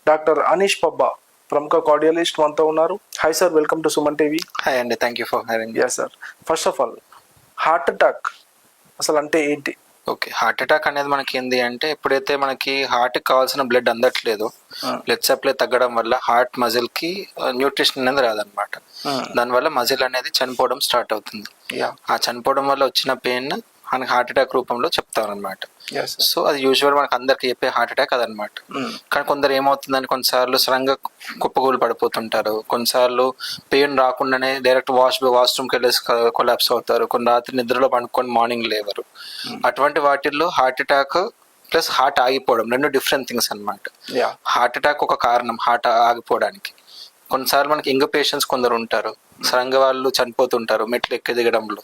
Doctor Anish Pabba ప్రముఖ cardiologist మనతో ఉన్నారు. Hi sir, welcome to Suman TV. Hi అండి, thank you for having. Yeah sir, first of all heart attack అసలు అంటే ఏంటి? ఓకే, హార్ట్ అటాక్ అనేది మనకి ఏంది అంటే ఎప్పుడైతే మనకి హార్ట్కి కావాల్సిన బ్లడ్ అందట్లేదు, బ్లడ్ సప్లై తగ్గడం వల్ల హార్ట్ మజిల్ కి న్యూట్రిషన్ అనేది రాదనమాట. దానివల్ల మజిల్ అనేది చనిపోవడం స్టార్ట్ అవుతుంది. ఆ చనిపోవడం వల్ల వచ్చిన పెయిన్ మనకి హార్ట్ అటాక్ రూపంలో చెప్తారనమాట. సో అది యూజువల్ మనకి అందరికి చెప్పే హార్ట్ అటాక్ అదనమాట. కానీ కొందరు ఏమవుతుందని కొన్నిసార్లు సడన్గా కుప్పగూలు పడిపోతుంటారు, కొన్నిసార్లు పెయిన్ రాకుండానే డైరెక్ట్ వాష్రూమ్కి వెళ్ళేసి కొలాప్స్ అవుతారు, కొన్ని రాత్రి నిద్రలో పండుకొని మార్నింగ్ లేవరు. అటువంటి వాటిల్లో హార్ట్ అటాక్ ప్లస్ హార్ట్ ఆగిపోవడం రెండు డిఫరెంట్ థింగ్స్ అనమాట. హార్ట్ అటాక్ ఒక కారణం హార్ట్ ఆగిపోవడానికి. కొన్నిసార్లు మనకి యంగ్ పేషెంట్స్ కొందరు ఉంటారు, సడన్గా వాళ్ళు చనిపోతుంటారు మెట్లు ఎక్కి దిగడంలో.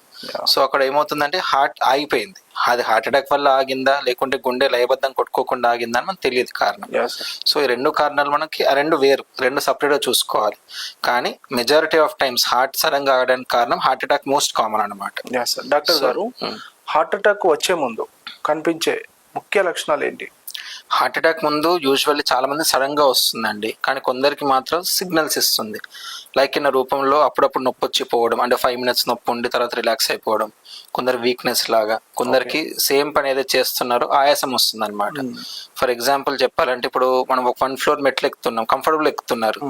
సో అక్కడ ఏమవుతుందంటే హార్ట్ ఆగిపోయింది. అది హార్ట్ అటాక్ వల్ల ఆగిందా లేకుంటే గుండె లయబద్ధం కొట్టుకోకుండా ఆగిందా అని మనకు తెలియదు కారణం. సో ఈ రెండు కారణాలు మనకి రెండు వేరు, రెండు సపరేట్గా చూసుకోవాలి. కానీ మెజారిటీ ఆఫ్ టైమ్స్ హార్ట్ సడన్గా ఆగడానికి కారణం హార్ట్ అటాక్ మోస్ట్ కామన్ అనమాట. డాక్టర్ గారు, హార్ట్ అటాక్ వచ్చే ముందు కనిపించే ముఖ్య లక్షణాలు ఏంటి? హార్ట్ అటాక్ ముందు యూజువల్లీ చాలా మంది సడన్ గా వస్తుందండి, కానీ కొందరికి మాత్రం సిగ్నల్స్ ఇస్తుంది. లైక్ ఇన్న రూపంలో అప్పుడప్పుడు నొప్పి వచ్చిపోవడం, అంటే 5 minutes నొప్పి ఉండి తర్వాత రిలాక్స్ అయిపోవడం, కొందరు వీక్నెస్ లాగా, కొందరికి సేమ్ పని ఏదైతే చేస్తున్నారో ఆయాసం వస్తుంది అనమాట. ఫర్ ఎగ్జాంపుల్ చెప్పాలంటే ఇప్పుడు మనం ఒక 1 floor మెట్లు ఎక్కుతున్నాం, కంఫర్టబుల్ ఎక్కుతున్నారు,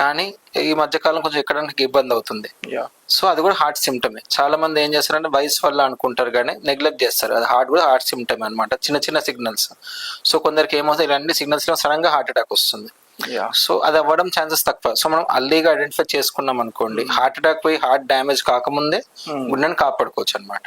కానీ ఈ మధ్యకాలం కొంచెం ఎక్కడానికి ఇబ్బంది అవుతుంది. సో అది కూడా హార్ట్ సిమ్టమే. చాలా మంది ఏం చేస్తారంటే వయసు వల్ల అనుకుంటారు కానీ నెగ్లెక్ట్ చేస్తారు. అది హార్ట్ సిమ్టమే అనమాట, చిన్న చిన్న సిగ్నల్స్. సో కొందరికి ఏమవుతుంది, ఇలాంటి సిగ్నల్స్ లో సడన్ గా హార్ట్ అటాక్ వస్తుంది. సో అది అవ్వడం ఛాన్సెస్ తక్కువ. సో మనం అర్లీగా ఐడెంటిఫై చేసుకున్నాం అనుకోండి, హార్ట్ అటాక్ పోయి హార్ట్ డ్యామేజ్ కాకముందే గుండెని కాపాడుకోవచ్చు అనమాట.